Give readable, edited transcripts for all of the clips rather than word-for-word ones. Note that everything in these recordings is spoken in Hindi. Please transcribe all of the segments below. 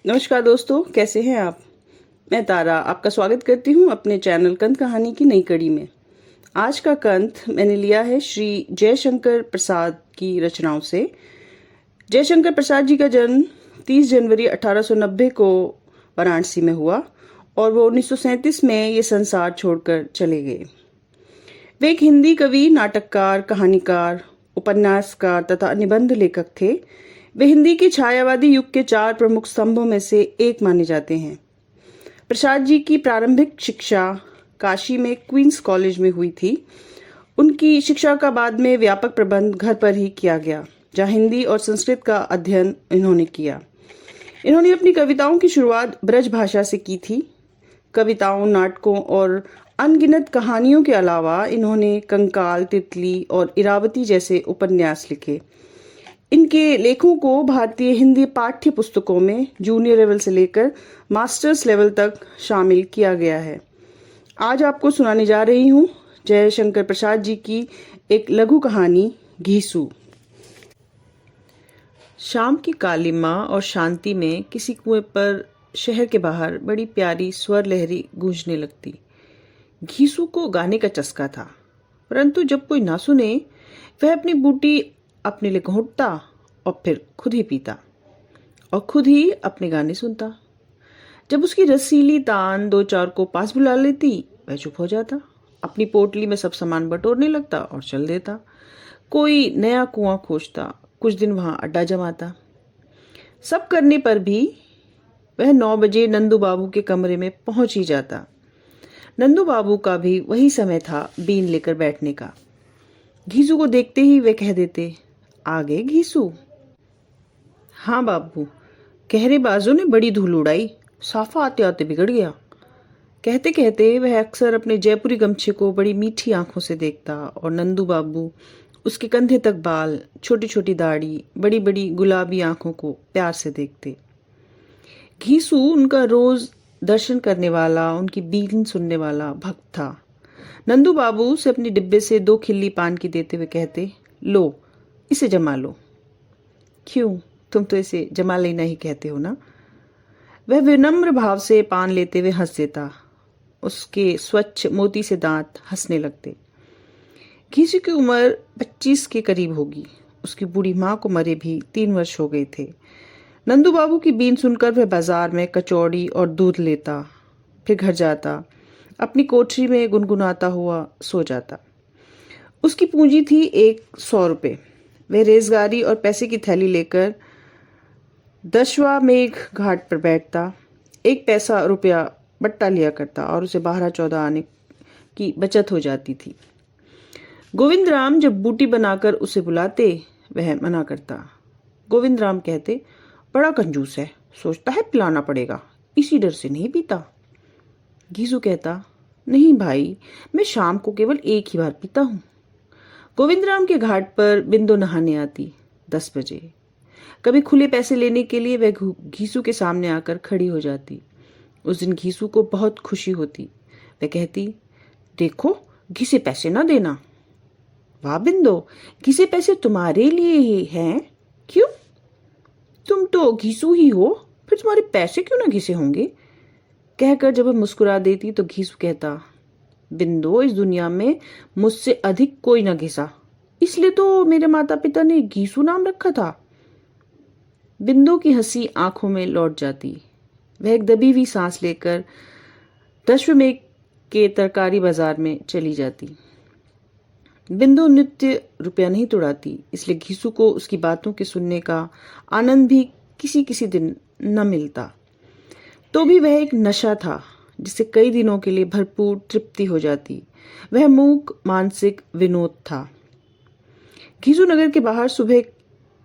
नमस्कार दोस्तों, कैसे हैं आप। मैं तारा आपका स्वागत करती हूं अपने चैनल कंथ कहानी की नई कड़ी में। आज का कंथ मैंने लिया है श्री जयशंकर प्रसाद की रचनाओं से। जयशंकर प्रसाद जी का जन्म 30 जनवरी 1890 को वाराणसी में हुआ और वो 1937 में ये संसार छोड़कर चले गए। वे एक हिंदी कवि, नाटककार, कहानीकार, उपन्यासकार तथा निबंध लेखक थे। वे हिंदी के छायावादी युग के 4 प्रमुख स्तंभों में से एक माने जाते हैं। प्रसाद जी की प्रारंभिक शिक्षा काशी में क्वींस कॉलेज में हुई थी। उनकी शिक्षा का बाद में व्यापक प्रबंध घर पर ही किया गया, जहाँ हिंदी और संस्कृत का अध्ययन इन्होंने किया। इन्होंने अपनी कविताओं की शुरुआत ब्रज भाषा से की थी। कविताओं, नाटकों और अनगिनत कहानियों के अलावा इन्होंने कंकाल, तितली और इरावती जैसे उपन्यास लिखे। इनके लेखों को भारतीय हिंदी पाठ्य पुस्तकों में जूनियर लेवल से लेकर मास्टर्स लेवल तक शामिल किया गया है। आज आपको सुनाने जा रही हूँ जयशंकर प्रसाद जी की एक लघु कहानी, घीसू। शाम की कालिमा और शांति में किसी कुएं पर शहर के बाहर बड़ी प्यारी स्वर लहरी गूंजने लगती। घीसू को गाने का चस्का था, परंतु जब कोई ना सुने वह अपनी बूटी अपने लिए घोंटता और फिर खुद ही पीता और खुद ही अपने गाने सुनता। जब उसकी रसीली तान 2-4 को पास बुला लेती, वह चुप हो जाता, अपनी पोटली में सब सामान बटोरने लगता और चल देता। कोई नया कुआं खोजता, कुछ दिन वहां अड्डा जमाता। सब करने पर भी वह 9 बजे नंदू बाबू के कमरे में पहुंच ही जाता। नंदू बाबू का भी वही समय था बीन लेकर बैठने का। घीसू को देखते ही वे कह देते, आगे घीसू। हाँ बाबू, गहरे बाजू ने बड़ी धूल उड़ाई, साफा आते आते बिगड़ गया। कहते कहते वह अक्सर अपने जयपुरी गमछे को बड़ी मीठी आंखों से देखता और नंदू बाबू उसके कंधे तक बाल, छोटी छोटी दाढ़ी, बड़ी बड़ी गुलाबी आंखों को प्यार से देखते। घीसू उनका रोज दर्शन करने वाला, उनकी बीन सुनने वाला भक्त था। नंदू बाबू से अपने डिब्बे से 2 खिल्ली पान की देते हुए कहते, लो इसे जमा लो। क्यों, तुम तो इसे जमा लेना ही कहते हो ना। वह विनम्र भाव से पान लेते हुए हंस देता। उसके स्वच्छ मोती से दांत हंसने लगते। घीसू की उम्र 25 के करीब होगी। उसकी बूढ़ी माँ को मरे भी 3 वर्ष हो गए थे। नंदू बाबू की बीन सुनकर वह बाजार में कचौड़ी और दूध लेता, फिर घर जाता, अपनी कोठरी में गुनगुनाता हुआ सो जाता। उसकी पूंजी थी 100 रुपये। वह रेजगारी और पैसे की थैली लेकर दशवामेघ घाट पर बैठता। 1 पैसा रुपया बट्टा लिया करता और उसे 12-14 आने की बचत हो जाती थी। गोविंद राम जब बूटी बनाकर उसे बुलाते, वह मना करता। गोविंद राम कहते, बड़ा कंजूस है, सोचता है पिलाना पड़ेगा, इसी डर से नहीं पीता। घीसू कहता, नहीं भाई, मैं शाम को केवल 1 ही बार पीता हूँ। गोविंद राम के घाट पर बिंदु नहाने आती 10 बजे। कभी खुले पैसे लेने के लिए वह घीसू के सामने आकर खड़ी हो जाती। उस दिन घीसू को बहुत खुशी होती। वह कहती, देखो घिसे पैसे ना देना। वाह बिंदो, घिसे पैसे तुम्हारे लिए ही हैं। क्यों, तुम तो घीसू ही हो, फिर तुम्हारे पैसे क्यों ना घिसे होंगे। कहकर जब वह मुस्कुरा देती तो घीसू कहता, बिंदो, इस दुनिया में मुझसे अधिक कोई ना घिसा, इसलिए तो मेरे माता पिता ने घीसू नाम रखा था। बिंदु की हंसी आंखों में लौट जाती। वह एक दबी हुई सांस लेकर दशमेघ के तरकारी बाजार में चली जाती। बिंदु नित्य रुपया नहीं तोड़ाती, इसलिए घीसू को उसकी बातों के सुनने का आनंद भी किसी किसी दिन न मिलता। तो भी वह एक नशा था जिससे कई दिनों के लिए भरपूर तृप्ति हो जाती। वह मूक मानसिक विनोद था। घीसू नगर के बाहर सुबह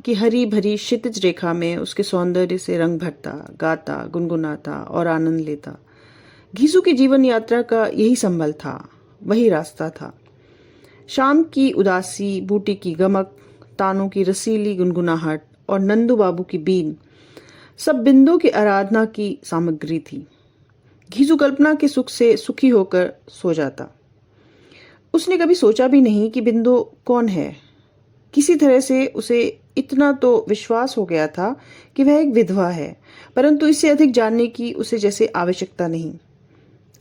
की हरी भरी क्षितिज रेखा में उसके सौंदर्य से रंग भरता, गाता, गुनगुनाता और आनंद लेता। घीसू की जीवन यात्रा का यही संबल था, वही रास्ता था। शाम की उदासी, बूटी की गमक, तानों की रसीली गुनगुनाहट और नंदू बाबू की बीन सब बिंदु की आराधना की सामग्री थी। घीसू कल्पना के सुख से सुखी होकर सो जाता। उसने कभी सोचा भी नहीं कि बिंदु कौन है, किसी तरह से उसे इतना तो विश्वास हो गया था कि वह एक विधवा है, परंतु इससे अधिक जानने की उसे जैसे आवश्यकता नहीं।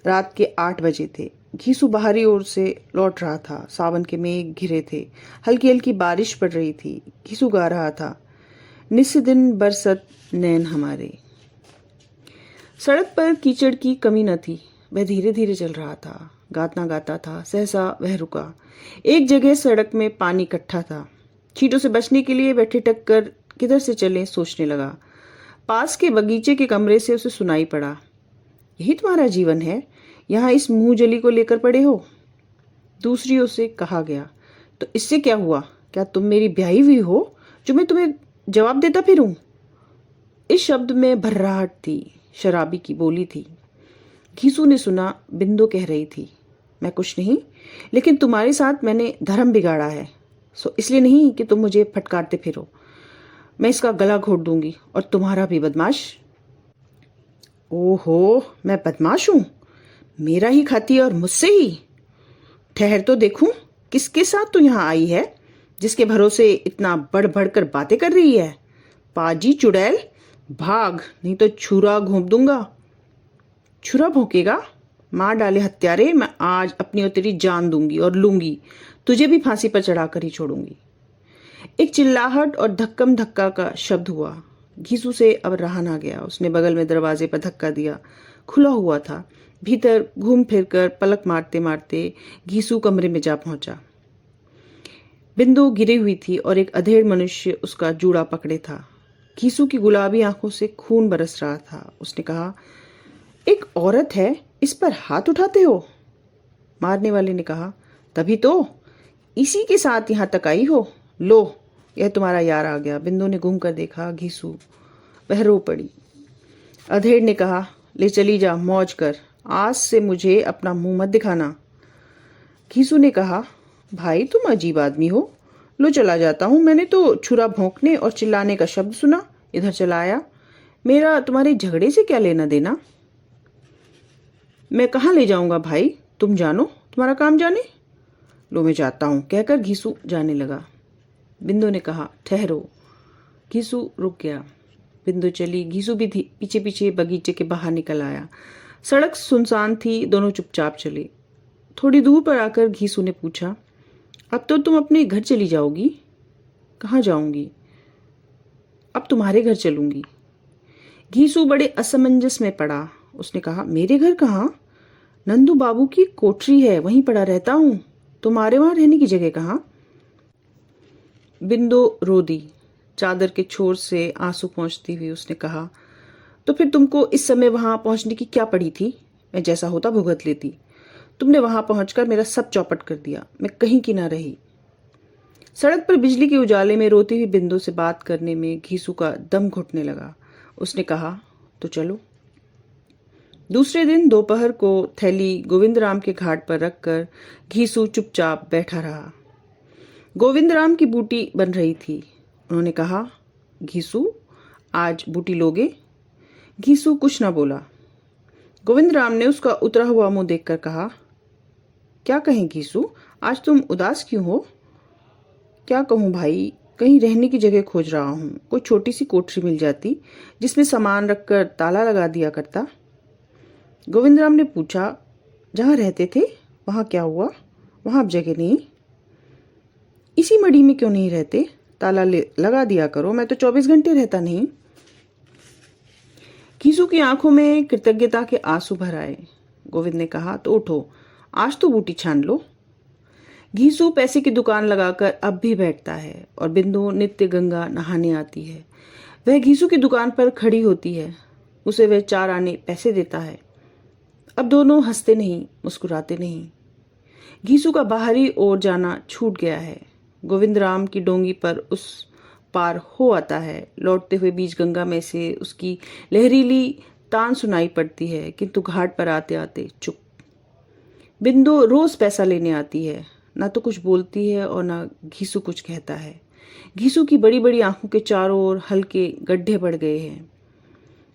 रात के 8 बजे थे। घीसू बाहरी ओर से लौट रहा था। सावन के मेघ घिरे थे। हल्की हल्की बारिश पड़ रही थी। घीसू गा रहा था, निस दिन बरसत नैन हमारे। सड़क पर कीचड़ की कमी न थी। वह धीरे धीरे चल रहा था, गाता गाता था। सहसा वह रुका। एक जगह सड़क में पानी इकट्ठा था। छींटों से बचने के लिए वह ठिठक कर किधर से चले सोचने लगा। पास के बगीचे के कमरे से उसे सुनाई पड़ा, यही तुम्हारा जीवन है, यहाँ इस मुंह जली को लेकर पड़े हो। दूसरी ओर से कहा गया, तो इससे क्या हुआ? क्या तुम मेरी ब्याही हुई हो जो मैं तुम्हें जवाब देता फिरूं? इस शब्द में भर्राहट थी, शराबी की बोली थी। घीसू ने सुना, बिंदु कह रही थी, मैं कुछ नहीं, लेकिन तुम्हारे साथ मैंने धर्म बिगाड़ा है, सो इसलिए नहीं कि तुम मुझे फटकारते फिरो। मैं इसका गला घोट दूंगी, और तुम्हारा भी बदमाश। ओहो, मैं बदमाश हूं? मेरा ही खाती और मुझसे ही? ठहर तो देखूं, किसके साथ तू यहाँ आई है, जिसके भरोसे इतना बढ़ बढ़ कर बातें कर रही है? पाजी चुड़ैल, भाग, नहीं तो छुरा घोंप दूंगा। छुरा भोंकेगा? मार डाले हत्यारे, मैं आज अपनी और तेरी जान दूंगी और लूंगी, तुझे भी फांसी पर चढ़ाकर ही छोड़ूंगी। एक चिल्लाहट और धक्कम धक्का का शब्द हुआ। घीसू से अब रहा ना गया। उसने बगल में दरवाजे पर धक्का दिया। खुला हुआ था। भीतर घूम फिरकर पलक मारते मारते घीसू कमरे में जा पहुंचा। बिंदु गिरी हुई थी और एक अधेड़ मनुष्य उसका जूड़ा पकड़े था। घीसू की गुलाबी आंखों से खून बरस रहा था। उसने कहा, एक औरत है, इस पर हाथ उठाते हो? मारने वाले ने कहा, तभी तो इसी के साथ यहां तक आई हो। लो, यह तुम्हारा यार आ गया। बिंदु ने घूम कर देखा। घीसू। वह रो पड़ी। अधेड़ ने कहा, ले चली जा, मौज कर, आज से मुझे अपना मुंह मत दिखाना। घीसू ने कहा, भाई तुम अजीब आदमी हो, लो चला जाता हूं। मैंने तो छुरा भौंकने और चिल्लाने का शब्द सुना, इधर चला आया। मेरा तुम्हारे झगड़े से क्या लेना देना? मैं कहाँ ले जाऊंगा भाई, तुम जानो, तुम्हारा काम जाने। लो मैं जाता हूं, कहकर घीसू जाने लगा। बिंदु ने कहा, ठहरो। घीसू रुक गया। बिंदु चली। घीसू भी पीछे पीछे बगीचे के बाहर निकल आया। सड़क सुनसान थी। दोनों चुपचाप चले। थोड़ी दूर पर आकर घीसू ने पूछा, अब तो तुम अपने घर चली जाओगी? कहाँ जाऊंगी? अब तुम्हारे घर चलूंगी। घीसू बड़े असमंजस में पड़ा। उसने कहा, मेरे घर कहाँ? नंदू बाबू की कोठरी है, वहीं पड़ा रहता हूं। तुम्हारे वहां रहने की जगह कहाँ? बिंदु रो दी। चादर के छोर से आंसू पहुंचती हुई उसने कहा, तो फिर तुमको इस समय वहां पहुंचने की क्या पड़ी थी? मैं जैसा होता भुगत लेती। तुमने वहां पहुंचकर मेरा सब चौपट कर दिया। मैं कहीं की ना रही। सड़क पर बिजली के उजाले में रोती हुई बिंदु से बात करने में घीसू का दम घुटने लगा। उसने कहा, तो चलो। दूसरे दिन दोपहर को थैली गोविंदराम के घाट पर रखकर घीसू चुपचाप बैठा रहा। गोविंदराम की बूटी बन रही थी। उन्होंने कहा, घीसू, आज बूटी लोगे? घीसू कुछ ना बोला। गोविंदराम ने उसका उतरा हुआ मुंह देखकर कहा, क्या कहें घीसू, आज तुम उदास क्यों हो? क्या कहूं भाई, कहीं रहने की जगह खोज रहा हूं। कोई छोटी सी कोठरी मिल जाती जिसमें सामान रखकर ताला लगा दिया करता। गोविंदराम ने पूछा, जहां रहते थे वहां क्या हुआ? वहां अब जगह नहीं? इसी मड़ी में क्यों नहीं रहते? ताला लगा दिया करो, मैं तो 24 घंटे रहता नहीं। घीसू की आंखों में कृतज्ञता के आंसू भर आए। गोविंद ने कहा, तो उठो, आज तो बूटी छान लो। घीसू पैसे की दुकान लगाकर अब भी बैठता है और बिंदु नित्य गंगा नहाने आती है। वह घीसू की दुकान पर खड़ी होती है। उसे वह 4 आने पैसे देता है। अब दोनों हंसते नहीं, मुस्कुराते नहीं। घीसू का बाहरी ओर जाना छूट गया है। गोविंदराम की डोंगी पर उस पार हो आता है। लौटते हुए बीच गंगा में से उसकी लहरीली तान सुनाई पड़ती है, किंतु घाट पर आते आते चुप। बिंदु रोज पैसा लेने आती है। ना तो कुछ बोलती है और ना घीसू कुछ कहता है। घीसू की बड़ी बड़ी आंखों के चारों ओर हल्के गड्ढे पड़ गए हैं।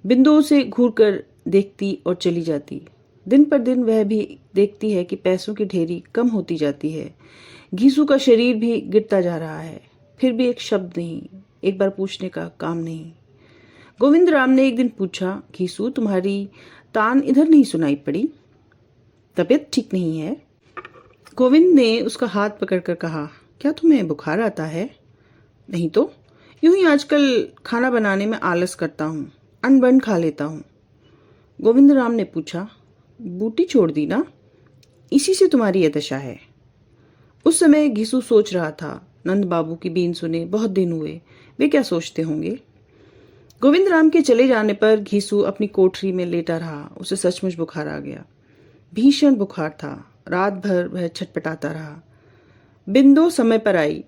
बिंदु उसे घूर कर देखती और चली जाती। दिन पर दिन वह भी देखती है कि पैसों की ढेरी कम होती जाती है। घीसू का शरीर भी गिरता जा रहा है। फिर भी एक शब्द नहीं, एक बार पूछने का काम नहीं। गोविंद राम ने एक दिन पूछा, घीसू तुम्हारी तान इधर नहीं सुनाई पड़ी, तबीयत ठीक नहीं है? गोविंद ने उसका हाथ पकड़कर कहा, क्या तुम्हें बुखार आता है? नहीं तो, यूं ही आजकल खाना बनाने में आलस करता हूँ, अनबन खा लेता हूँ। गोविंद राम ने पूछा, बूटी छोड़ दी ना, इसी से तुम्हारी यह दशा है। उस समय घीसू सोच रहा था, नंद बाबू की बीन सुने बहुत दिन हुए, वे क्या सोचते होंगे। गोविंद राम के चले जाने पर घीसू अपनी कोठरी में लेटा रहा। उसे सचमुच बुखार आ गया, भीषण बुखार था। रात भर वह छटपटाता रहा। बिंदो समय पर आई।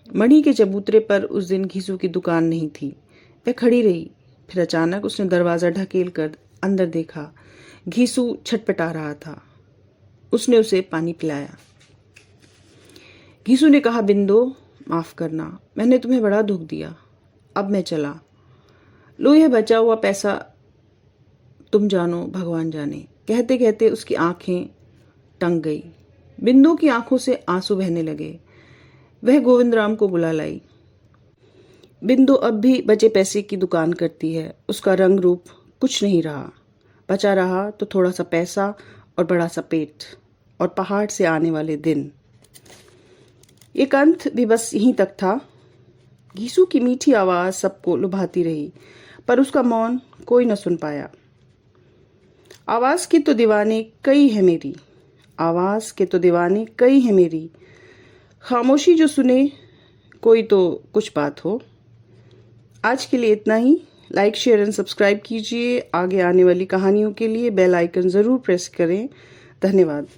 मणि के चबूतरे पर उस दिन घीसू की दुकान नहीं थी। वह खड़ी रही, फिर अचानक उसने दरवाजा ढकेल कर अंदर देखा। घीसू छटपटा रहा था। उसने उसे पानी पिलाया। घीसू ने कहा, बिंदो माफ करना, मैंने तुम्हें बड़ा दुख दिया, अब मैं चला। लो यह बचा हुआ पैसा तुम जानो भगवान जाने। कहते कहते उसकी आंखें टंग गई। बिंदु की आंखों से आंसू बहने लगे। वह गोविंद राम को बुला लाई। बिंदु अब भी बचे पैसे की दुकान करती है। उसका रंग रूप कुछ नहीं रहा। बचा रहा तो थोड़ा सा पैसा और बड़ा सा पेट और पहाड़ से आने वाले दिन। एकांत भी बस यहीं तक था। घीसू की मीठी आवाज सबको लुभाती रही, पर उसका मौन कोई न सुन पाया। आवाज के तो दीवाने कई है मेरी, आवाज के तो दीवाने कई है मेरी, खामोशी जो सुने कोई तो कुछ बात हो। आज के लिए इतना ही। लाइक, शेयर एंड सब्सक्राइब कीजिए। आगे आने वाली कहानियों के लिए बेल आइकन ज़रूर प्रेस करें। धन्यवाद।